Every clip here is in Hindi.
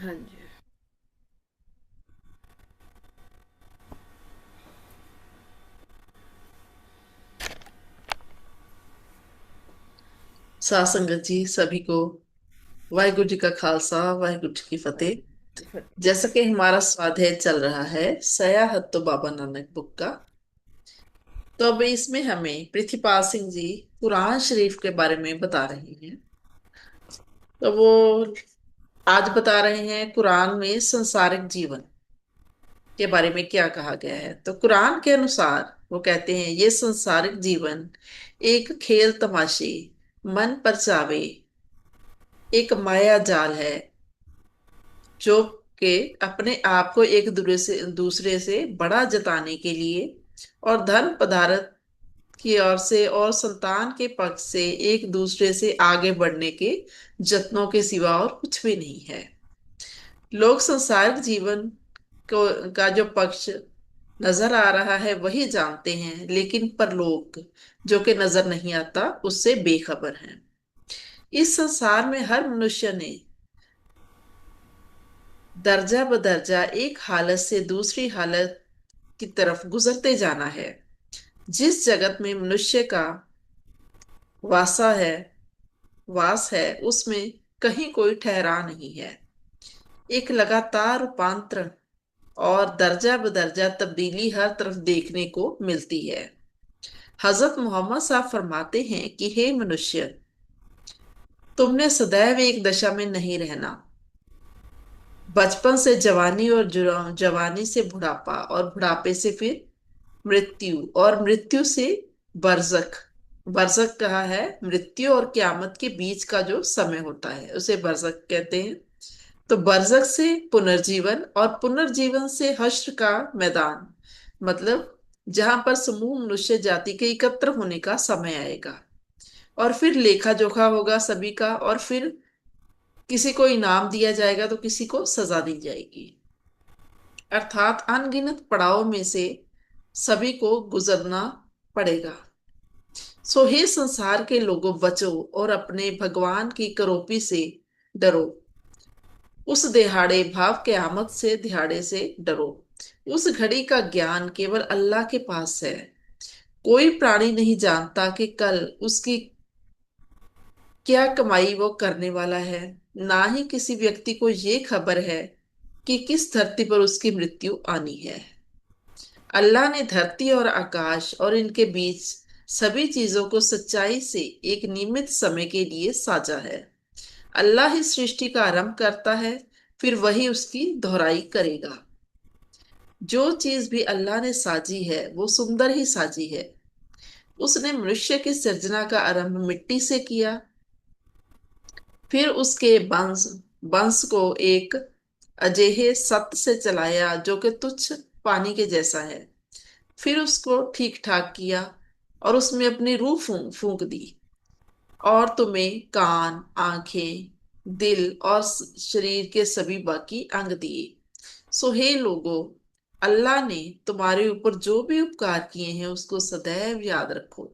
हाँ जी। साथ संगत जी सभी को वाहिगुरु जी का खालसा, वाहिगुरु जी की फतेह। फतेह। जैसा कि हमारा स्वाध्याय चल रहा है सयाहत तो बाबा नानक बुक का, तो अब इसमें हमें पृथ्वीपाल सिंह जी कुरान शरीफ के बारे में बता रहे हैं। तो वो आज बता रहे हैं कुरान में संसारिक जीवन के बारे में क्या कहा गया है। तो कुरान के अनुसार वो कहते हैं ये संसारिक जीवन एक खेल तमाशे, मन परचावे, एक माया जाल है जो के अपने आप को एक दूसरे से बड़ा जताने के लिए और धन पदार्थ की ओर से और संतान के पक्ष से एक दूसरे से आगे बढ़ने के जत्नों के सिवा और कुछ भी नहीं है। लोग संसारिक जीवन को का जो पक्ष नजर आ रहा है वही जानते हैं, लेकिन परलोक जो कि नजर नहीं आता उससे बेखबर हैं। इस संसार में हर मनुष्य ने दर्जा बदर्जा एक हालत से दूसरी हालत की तरफ गुजरते जाना है। जिस जगत में मनुष्य का वासा है वास है उसमें कहीं कोई ठहराव नहीं है। एक लगातार रूपांतरण और दर्जा बदर्जा तब्दीली हर तरफ देखने को मिलती है। हजरत मोहम्मद साहब फरमाते हैं कि हे मनुष्य, तुमने सदैव एक दशा में नहीं रहना। बचपन से जवानी और जवानी से बुढ़ापा और बुढ़ापे से फिर मृत्यु और मृत्यु से बरजक। बरजक कहा है मृत्यु और क्यामत के बीच का जो समय होता है उसे बरजक कहते हैं। तो बरजक से पुनर्जीवन और पुनर्जीवन से हश्र का मैदान, मतलब जहां पर समूह मनुष्य जाति के एकत्र होने का समय आएगा और फिर लेखा जोखा होगा सभी का, और फिर किसी को इनाम दिया जाएगा तो किसी को सजा दी जाएगी। अर्थात अनगिनत पड़ाव में से सभी को गुजरना पड़ेगा। सो हे संसार के लोगों, बचो और अपने भगवान की करोपी से डरो। उस दिहाड़े भाव क़यामत से दिहाड़े से डरो। उस घड़ी का ज्ञान केवल अल्लाह के पास है। कोई प्राणी नहीं जानता कि कल उसकी क्या कमाई वो करने वाला है। ना ही किसी व्यक्ति को ये खबर है कि किस धरती पर उसकी मृत्यु आनी है। अल्लाह ने धरती और आकाश और इनके बीच सभी चीजों को सच्चाई से एक नियमित समय के लिए साजा है। अल्लाह ही सृष्टि का आरंभ करता है, फिर वही उसकी दोहराई करेगा। जो चीज भी अल्लाह ने साजी है वो सुंदर ही साजी है। उसने मनुष्य की सृजना का आरंभ मिट्टी से किया, फिर उसके वंश वंश को एक अजेहे सत्य से चलाया जो कि तुच्छ पानी के जैसा है। फिर उसको ठीक ठाक किया और उसमें अपनी रूह फूंक दी, और तुम्हें कान, आंखें, दिल और शरीर के सभी बाकी अंग दिए। सो हे लोगो, अल्लाह ने तुम्हारे ऊपर जो भी उपकार किए हैं उसको सदैव याद रखो।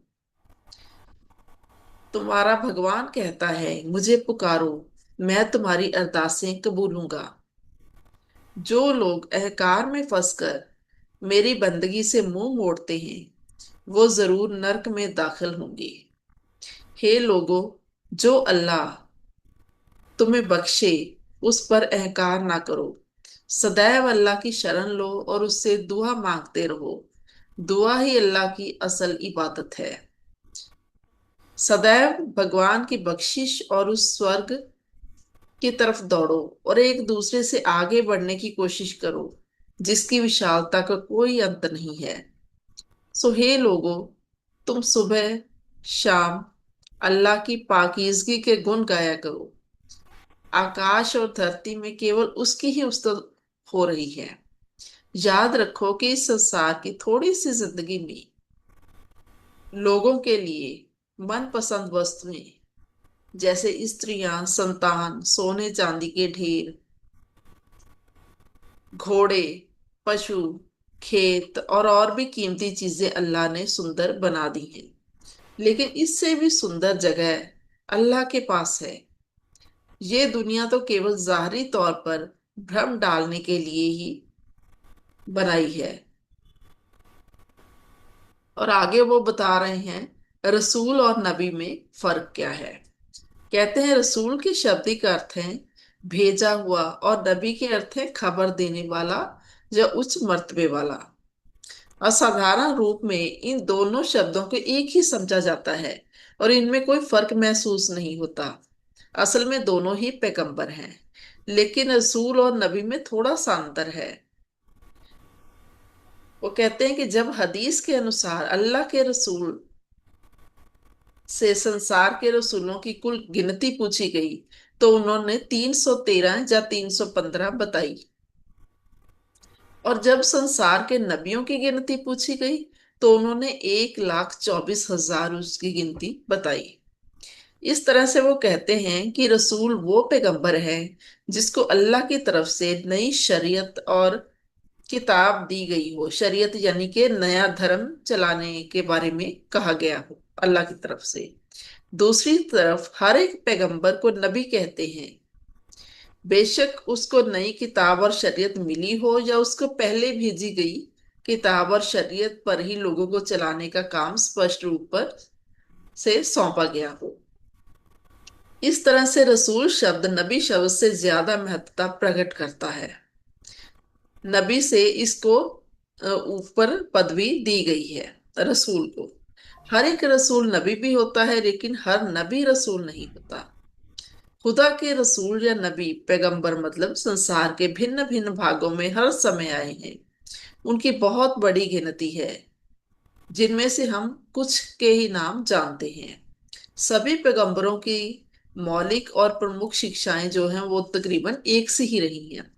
तुम्हारा भगवान कहता है मुझे पुकारो, मैं तुम्हारी अरदासें कबूलूंगा। जो लोग अहंकार में फंसकर मेरी बंदगी से मुंह मोड़ते हैं वो जरूर नरक में दाखिल होंगे। हे लोगो, जो अल्लाह तुम्हें बख्शे उस पर अहंकार ना करो। सदैव अल्लाह की शरण लो और उससे दुआ मांगते रहो। दुआ ही अल्लाह की असल इबादत है। सदैव भगवान की बख्शिश और उस स्वर्ग की तरफ दौड़ो और एक दूसरे से आगे बढ़ने की कोशिश करो जिसकी विशालता का कोई अंत नहीं है। सो हे लोगो, तुम सुबह शाम अल्लाह की पाकीज़गी के गुण गाया करो। आकाश और धरती में केवल उसकी ही उस्तत हो रही है। याद रखो कि इस संसार की थोड़ी सी जिंदगी में लोगों के लिए मनपसंद वस्तुएं जैसे स्त्रियां, संतान, सोने चांदी के ढेर, घोड़े, पशु, खेत और भी कीमती चीजें अल्लाह ने सुंदर बना दी हैं। लेकिन इससे भी सुंदर जगह अल्लाह के पास है। ये दुनिया तो केवल ज़ाहरी तौर पर भ्रम डालने के लिए ही बनाई है। और आगे वो बता रहे हैं रसूल और नबी में फर्क क्या है। कहते हैं रसूल के शाब्दिक अर्थ है भेजा हुआ, और नबी के अर्थ है खबर देने वाला या उच्च मर्तबे वाला। असाधारण रूप में इन दोनों शब्दों को एक ही समझा जाता है और इनमें कोई फर्क महसूस नहीं होता। असल में दोनों ही पैगंबर हैं, लेकिन रसूल और नबी में थोड़ा सा अंतर है। वो कहते हैं कि जब हदीस के अनुसार अल्लाह के रसूल से संसार के रसूलों की कुल गिनती पूछी गई, तो उन्होंने 313 या 315 बताई। और जब संसार के नबियों की गिनती पूछी गई, तो उन्होंने 1,24,000 उसकी गिनती बताई। इस तरह से वो कहते हैं कि रसूल वो पैगंबर है जिसको अल्लाह की तरफ से नई शरीयत और किताब दी गई हो। शरीयत यानी कि नया धर्म चलाने के बारे में कहा गया हो अल्लाह की तरफ से। दूसरी तरफ हर एक पैगंबर को नबी कहते हैं, बेशक उसको नई किताब और शरीयत मिली हो या उसको पहले भेजी गई किताब और शरीयत पर ही लोगों को चलाने का काम स्पष्ट रूप पर से सौंपा गया हो। इस तरह से रसूल शब्द नबी शब्द से ज्यादा महत्वता प्रकट करता है। नबी से इसको ऊपर पदवी दी गई है रसूल को। हर एक रसूल नबी भी होता है, लेकिन हर नबी रसूल नहीं होता। खुदा के रसूल या नबी पैगंबर मतलब संसार के भिन्न भिन्न भागों में हर समय आए हैं। उनकी बहुत बड़ी गिनती है, जिनमें से हम कुछ के ही नाम जानते हैं। सभी पैगंबरों की मौलिक और प्रमुख शिक्षाएं जो हैं वो तकरीबन एक सी ही रही हैं।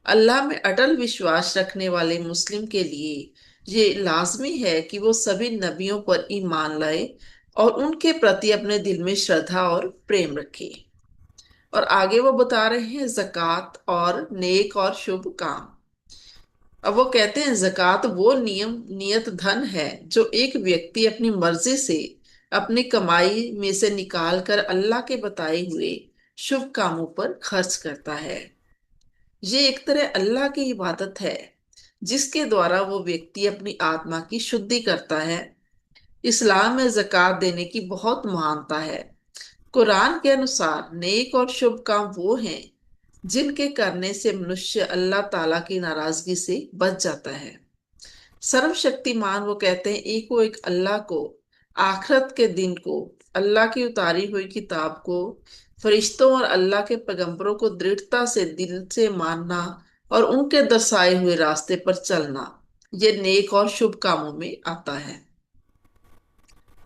अल्लाह में अटल विश्वास रखने वाले मुस्लिम के लिए ये लाजमी है कि वो सभी नबियों पर ईमान लाए और उनके प्रति अपने दिल में श्रद्धा और प्रेम रखे। और आगे वो बता रहे हैं जक़ात और नेक और शुभ काम। अब वो कहते हैं जक़ात वो नियत धन है जो एक व्यक्ति अपनी मर्जी से अपनी कमाई में से निकाल कर अल्लाह के बताए हुए शुभ कामों पर खर्च करता है। ये एक तरह अल्लाह की इबादत है जिसके द्वारा वो व्यक्ति अपनी आत्मा की शुद्धि करता है। इस्लाम में जक़ात देने की बहुत महानता है। कुरान के अनुसार नेक और शुभ काम वो हैं जिनके करने से मनुष्य अल्लाह ताला की नाराजगी से बच जाता है। सर्वशक्तिमान वो कहते हैं एक अल्लाह को, आखिरत के दिन को, अल्लाह की उतारी हुई किताब को, फरिश्तों और अल्लाह के पैगंबरों को दृढ़ता से दिल से मानना और उनके दर्शाए हुए रास्ते पर चलना, ये नेक और शुभ कामों में आता है।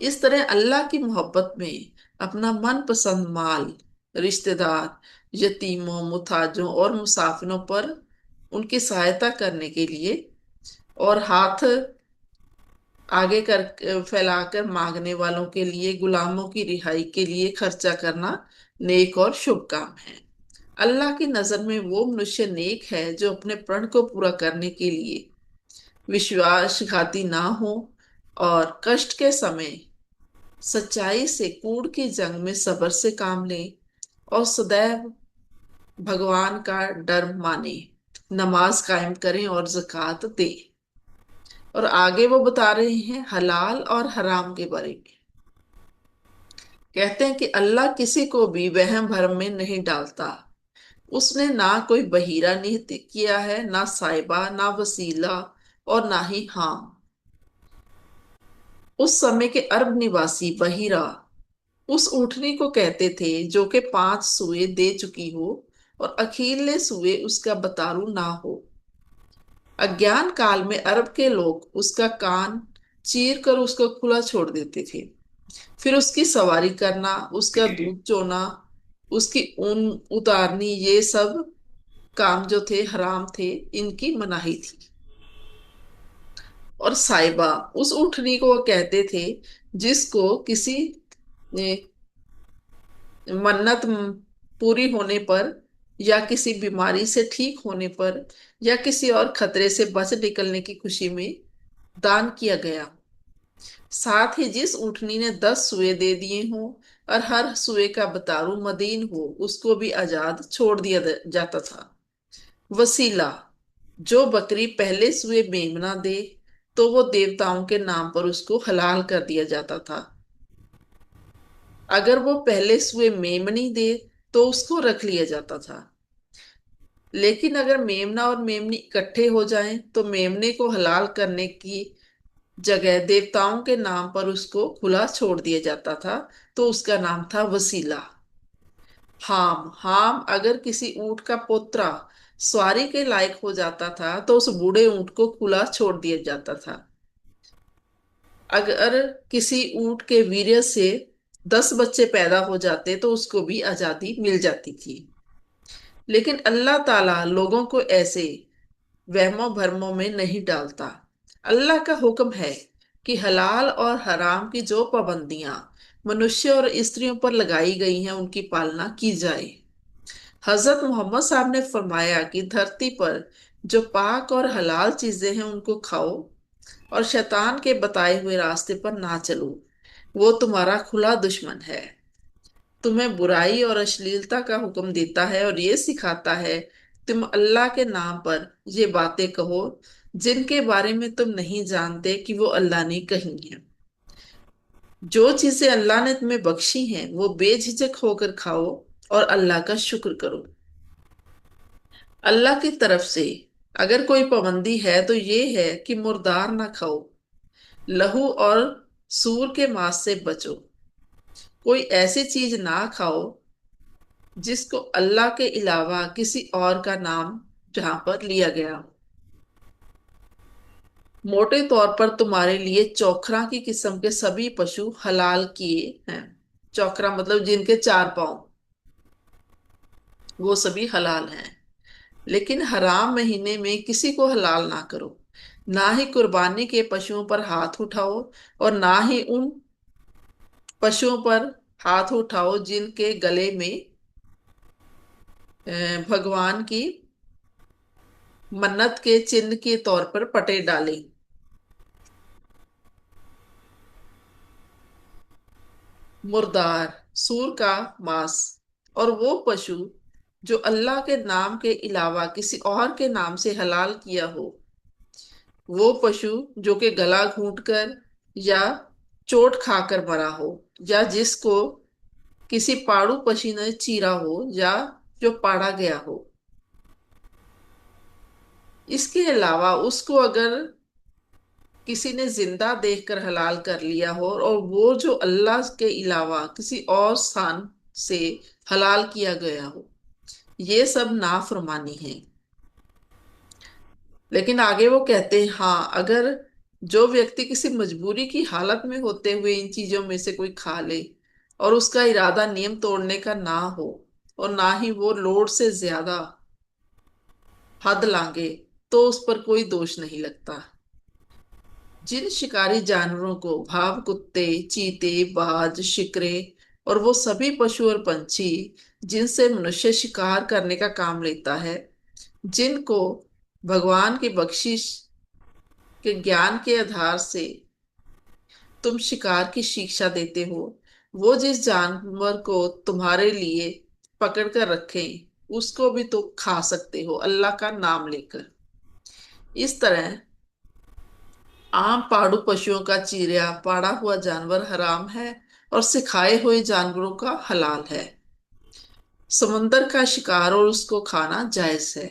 इस तरह अल्लाह की मोहब्बत में अपना मनपसंद माल, रिश्तेदार, यतीमों, मुताजों और मुसाफिरों पर उनकी सहायता करने के लिए और हाथ आगे कर फैलाकर मांगने वालों के लिए, गुलामों की रिहाई के लिए खर्चा करना नेक और शुभ काम है। अल्लाह की नजर में वो मनुष्य नेक है जो अपने प्रण को पूरा करने के लिए विश्वासघाती ना हो और कष्ट के समय सच्चाई से कूड़ की जंग में सब्र से काम ले और सदैव भगवान का डर माने, नमाज कायम करें और ज़कात दे। और आगे वो बता रहे हैं हलाल और हराम के बारे में। कहते हैं कि अल्लाह किसी को भी वहम भरम में नहीं डालता। उसने ना कोई बहीरा नियुक्त किया है, ना साहिबा, ना वसीला और ना ही हाम। उस समय के अरब निवासी बहीरा उस ऊँटनी को कहते थे जो कि 5 सुए दे चुकी हो और अखीरले सुए उसका बतारू ना हो। अज्ञान काल में अरब के लोग उसका कान चीर कर उसको खुला छोड़ देते थे। फिर उसकी सवारी करना, उसका दूध चोना, उसकी ऊन उतारनी, ये सब काम जो थे हराम थे, इनकी मनाही थी। और साइबा उस ऊँटनी को वो कहते थे जिसको किसी मन्नत पूरी होने पर या किसी बीमारी से ठीक होने पर या किसी और खतरे से बच निकलने की खुशी में दान किया गया। साथ ही जिस ऊँटनी ने 10 सुए दे दिए हों और हर सुए का बतारू मदीन हो, उसको भी आजाद छोड़ दिया जाता था। वसीला, जो बकरी पहले सुए मेमना दे तो वो देवताओं के नाम पर उसको हलाल कर दिया जाता था। अगर वो पहले सुए मेमनी दे तो उसको रख लिया जाता था। लेकिन अगर मेमना और मेमनी इकट्ठे हो जाएं तो मेमने को हलाल करने की जगह देवताओं के नाम पर उसको खुला छोड़ दिया जाता था। तो उसका नाम था वसीला। हाम, हाम अगर किसी ऊंट का पोत्रा सवारी के लायक हो जाता था तो उस बूढ़े ऊंट को खुला छोड़ दिया जाता था। अगर किसी ऊंट के वीर्य से 10 बच्चे पैदा हो जाते तो उसको भी आजादी मिल जाती थी। लेकिन अल्लाह ताला लोगों को ऐसे वहमों भरमों में नहीं डालता। अल्लाह का हुक्म है कि हलाल और हराम की जो पाबंदियां मनुष्य और स्त्रियों पर लगाई गई हैं उनकी पालना की जाए। हजरत मोहम्मद साहब ने फरमाया कि धरती पर जो पाक और हलाल चीजें हैं उनको खाओ और शैतान के बताए हुए रास्ते पर ना चलो, वो तुम्हारा खुला दुश्मन है। तुम्हें बुराई और अश्लीलता का हुक्म देता है और ये सिखाता है तुम अल्लाह के नाम पर ये बातें कहो जिनके बारे में तुम नहीं जानते कि वो अल्लाह ने कही हैं। जो चीजें अल्लाह ने तुम्हें बख्शी हैं वो बेझिझक होकर खाओ और अल्लाह का शुक्र करो। अल्लाह की तरफ से अगर कोई पाबंदी है तो ये है कि मुर्दार ना खाओ, लहू और सूर के मांस से बचो। कोई ऐसी चीज ना खाओ जिसको अल्लाह के अलावा किसी और का नाम जहां पर लिया गया हो। मोटे तौर पर तुम्हारे लिए चौखरा की किस्म के सभी पशु हलाल किए हैं। चौखरा मतलब जिनके 4 पांव, वो सभी हलाल हैं। लेकिन हराम महीने में किसी को हलाल ना करो। ना ही कुर्बानी के पशुओं पर हाथ उठाओ और ना ही उन पशुओं पर हाथ उठाओ जिनके गले में भगवान की मन्नत के चिन्ह के तौर पर पटे डाले। मुर्दार, सूर का मांस और वो पशु जो अल्लाह के नाम के अलावा किसी और के नाम से हलाल किया हो, वो पशु जो कि गला घूंटकर या चोट खाकर मरा हो या जिसको किसी पाड़ू पक्षी ने चीरा हो या जो पाड़ा गया हो। इसके अलावा उसको अगर किसी ने जिंदा देखकर हलाल कर लिया हो और वो जो अल्लाह के अलावा किसी और स्थान से हलाल किया गया हो, ये सब नाफरमानी है। लेकिन आगे वो कहते हैं हाँ, अगर जो व्यक्ति किसी मजबूरी की हालत में होते हुए इन चीजों में से कोई खा ले और उसका इरादा नियम तोड़ने का ना हो और ना ही वो लोड़ से ज्यादा हद लांगे तो उस पर कोई दोष नहीं लगता। जिन शिकारी जानवरों को भाव कुत्ते, चीते, बाज, शिकरे और वो सभी पशु और पंछी जिनसे मनुष्य शिकार करने का काम लेता है, जिनको भगवान की बख्शिश के ज्ञान के आधार से तुम शिकार की शिक्षा देते हो, वो जिस जानवर को तुम्हारे लिए पकड़ कर रखें उसको भी तुम खा सकते हो अल्लाह का नाम लेकर। इस तरह आम पाड़ू पशुओं का चीरा पाड़ा हुआ जानवर हराम है और सिखाए हुए जानवरों का हलाल है। समुंदर का शिकार और उसको खाना जायज है।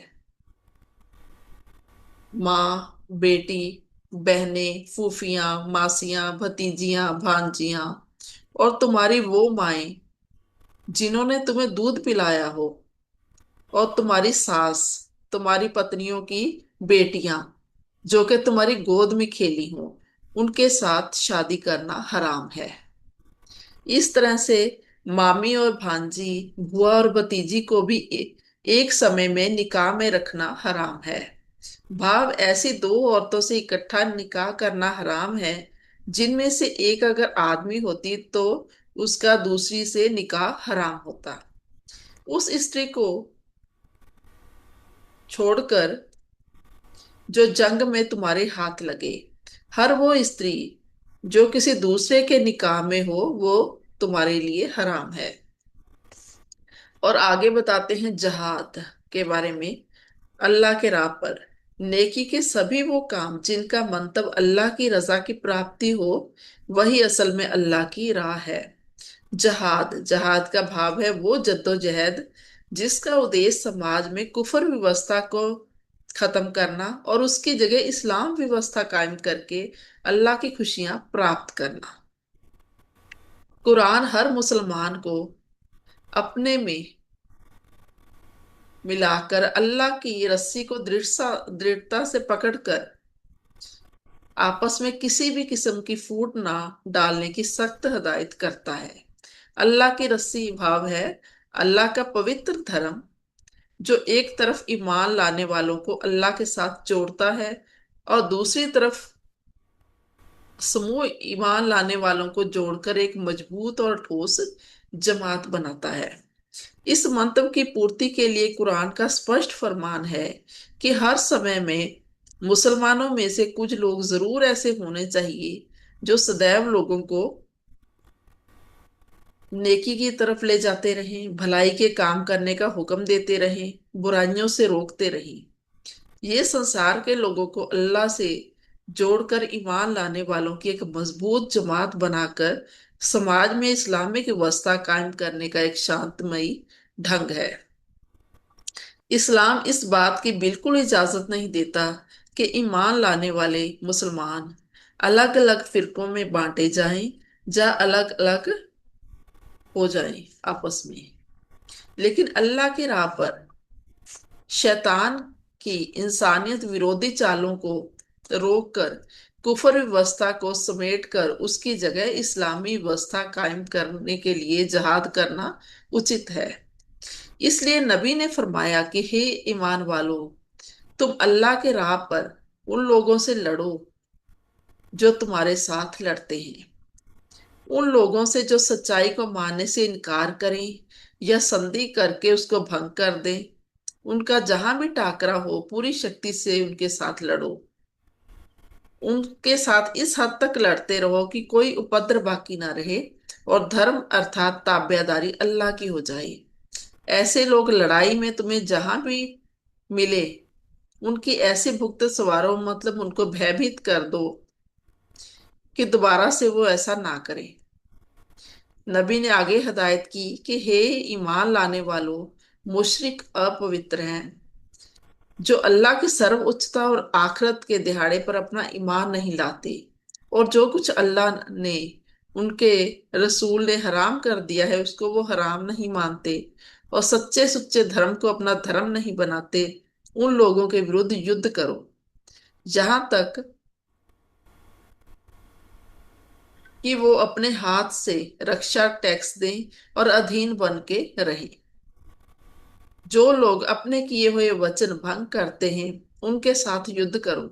माँ, बेटी, बहनें, फूफियां, मासियां, भतीजियां, भांजियां और तुम्हारी वो माएं जिन्होंने तुम्हें दूध पिलाया हो और तुम्हारी सास, तुम्हारी पत्नियों की बेटियां जो कि तुम्हारी गोद में खेली हो, उनके साथ शादी करना हराम है। इस तरह से मामी और भांजी, बुआ और भतीजी को भी एक समय में निकाह में रखना हराम है। भाव ऐसी दो औरतों से इकट्ठा निकाह करना हराम है जिनमें से एक अगर आदमी होती तो उसका दूसरी से निकाह हराम होता। उस स्त्री को छोड़कर जो जंग में तुम्हारे हाथ लगे, हर वो स्त्री जो किसी दूसरे के निकाह में हो वो तुम्हारे लिए हराम है। और आगे बताते हैं जहाद के बारे में। अल्लाह के राह पर नेकी के सभी वो काम जिनका मंतव अल्लाह की रजा की प्राप्ति हो, वही असल में अल्लाह की राह है। जहाद जहाद का भाव है वो जद्दोजहद जिसका उद्देश्य समाज में कुफर व्यवस्था को खत्म करना और उसकी जगह इस्लाम व्यवस्था कायम करके अल्लाह की खुशियां प्राप्त करना। कुरान हर मुसलमान को अपने में मिलाकर अल्लाह की रस्सी को दृढ़ता से पकड़कर आपस में किसी भी किस्म की फूट ना डालने की सख्त हदायत करता है। अल्लाह की रस्सी भाव है अल्लाह का पवित्र धर्म, जो एक तरफ ईमान लाने वालों को अल्लाह के साथ जोड़ता है और दूसरी तरफ समूह ईमान लाने वालों को जोड़कर एक मजबूत और ठोस जमात बनाता है। इस मंतव की पूर्ति के लिए कुरान का स्पष्ट फरमान है कि हर समय में मुसलमानों में से कुछ लोग जरूर ऐसे होने चाहिए जो सदैव लोगों को नेकी की तरफ ले जाते रहें, भलाई के काम करने का हुक्म देते रहें, बुराइयों से रोकते रहें। ये संसार के लोगों को अल्लाह से जोड़कर ईमान लाने वालों की एक मजबूत जमात बनाकर समाज में इस्लामिक व्यवस्था कायम करने का एक शांतमयी ढंग है। इस्लाम इस बात की बिल्कुल इजाजत नहीं देता कि ईमान लाने वाले मुसलमान अलग अलग फिरकों में बांटे जाएं या अलग अलग हो जाएं आपस में। लेकिन अल्लाह की राह पर शैतान की इंसानियत विरोधी चालों को रोककर कुफर व्यवस्था को समेटकर उसकी जगह इस्लामी व्यवस्था कायम करने के लिए जहाद करना उचित है। इसलिए नबी ने फरमाया कि हे ईमान वालों, तुम अल्लाह के राह पर उन लोगों से लड़ो जो तुम्हारे साथ लड़ते हैं, उन लोगों से जो सच्चाई को मानने से इनकार करें या संधि करके उसको भंग कर दें। उनका जहां भी टाकरा हो पूरी शक्ति से उनके साथ लड़ो। उनके साथ इस हद तक लड़ते रहो कि कोई उपद्रव बाकी ना रहे और धर्म अर्थात ताबेदारी अल्लाह की हो जाए। ऐसे लोग लड़ाई में तुम्हें जहां भी मिले उनकी ऐसे भुगत सवारों, मतलब उनको भयभीत कर दो कि दोबारा से वो ऐसा ना करें। नबी ने आगे हदायत की कि हे ईमान लाने वालों, मुशरिक अपवित्र हैं जो अल्लाह की सर्वोच्चता और आखिरत के दिहाड़े पर अपना ईमान नहीं लाते और जो कुछ अल्लाह ने उनके रसूल ने हराम कर दिया है उसको वो हराम नहीं मानते और सच्चे सुच्चे धर्म को अपना धर्म नहीं बनाते। उन लोगों के विरुद्ध युद्ध करो जहां तक कि वो अपने हाथ से रक्षा टैक्स दें और अधीन बन के रहें। जो लोग अपने किए हुए वचन भंग करते हैं उनके साथ युद्ध करो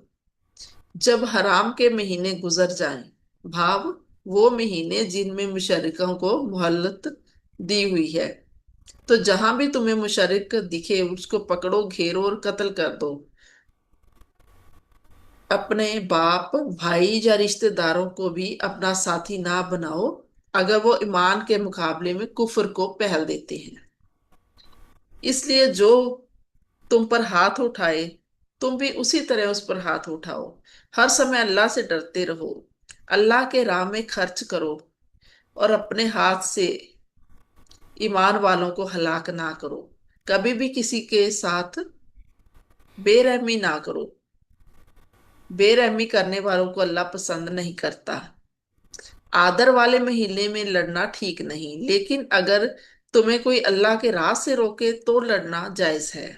जब हराम के महीने गुजर जाएं, भाव वो महीने जिनमें मुशर्रिकों को मोहल्लत दी हुई है। तो जहां भी तुम्हें मुशर्रिक दिखे उसको पकड़ो, घेरो और कत्ल कर दो। अपने बाप, भाई या रिश्तेदारों को भी अपना साथी ना बनाओ अगर वो ईमान के मुकाबले में कुफर को पहल देते हैं। इसलिए जो तुम पर हाथ उठाए तुम भी उसी तरह उस पर हाथ उठाओ। हर समय अल्लाह से डरते रहो, अल्लाह के राह में खर्च करो और अपने हाथ से ईमान वालों को हलाक ना करो। कभी भी किसी के साथ बेरहमी ना करो। बेरहमी करने वालों को अल्लाह पसंद नहीं करता। आदर वाले महीने में लड़ना ठीक नहीं, लेकिन अगर तुम्हें कोई अल्लाह के राह से रोके तो लड़ना जायज है।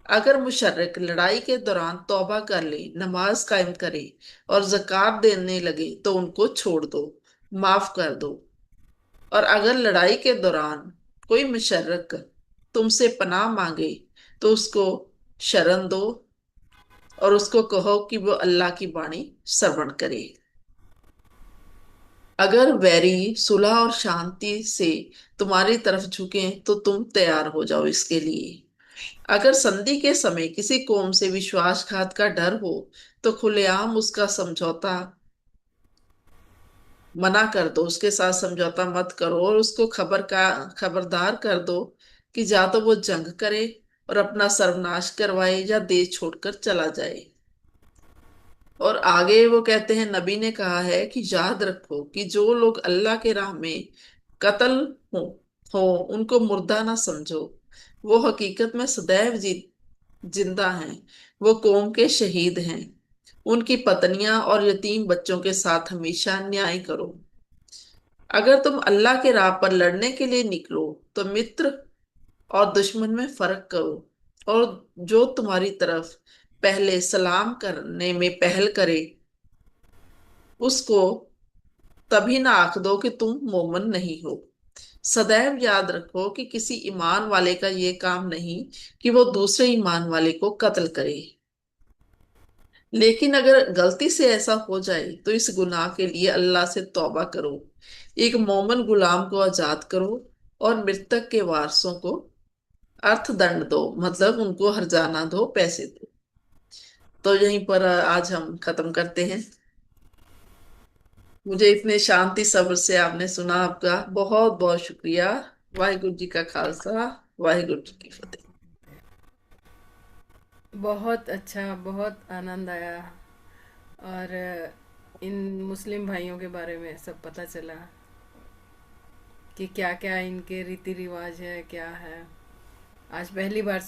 अगर मुशर्रिक लड़ाई के दौरान तौबा कर ले, नमाज कायम करे और जक़ात देने लगे तो उनको छोड़ दो, माफ कर दो। और अगर लड़ाई के दौरान कोई मुशर्रिक तुमसे पनाह मांगे तो उसको शरण दो और उसको कहो कि वो अल्लाह की वाणी श्रवण करे। अगर वैरी सुलह और शांति से तुम्हारी तरफ झुके तो तुम तैयार हो जाओ इसके लिए। अगर संधि के समय किसी कौम से विश्वासघात का डर हो तो खुलेआम उसका समझौता मना कर दो, उसके साथ समझौता मत करो और उसको खबरदार कर दो कि या तो वो जंग करे और अपना सर्वनाश करवाए या देश छोड़कर चला जाए। और आगे वो कहते हैं, नबी ने कहा है कि याद रखो कि जो लोग अल्लाह के राह में कत्ल हो हो उनको मुर्दा ना समझो, वो हकीकत में सदैव जिंदा हैं। वो कौम के शहीद हैं। उनकी पत्नियां और यतीम बच्चों के साथ हमेशा न्याय करो। अगर तुम अल्लाह के राह पर लड़ने के लिए निकलो तो मित्र और दुश्मन में फर्क करो, और जो तुम्हारी तरफ पहले सलाम करने में पहल करे उसको तभी ना आंक दो कि तुम मोमन नहीं हो। सदैव याद रखो कि किसी ईमान वाले का ये काम नहीं कि वो दूसरे ईमान वाले को कत्ल करे। लेकिन अगर गलती से ऐसा हो जाए तो इस गुनाह के लिए अल्लाह से तौबा करो, एक मोमन गुलाम को आजाद करो, और मृतक के वारसों को अर्थदंड दो, मतलब उनको हर्जाना दो, पैसे दो। तो यहीं पर आज हम खत्म करते हैं। मुझे इतने शांति सब्र से आपने सुना, आपका बहुत बहुत शुक्रिया। वाहिगुरु जी का खालसा, वाहिगुरु जी की फतेह। बहुत अच्छा, बहुत आनंद आया। और इन मुस्लिम भाइयों के बारे में सब पता चला कि क्या क्या इनके रीति रिवाज है, क्या है। आज पहली बार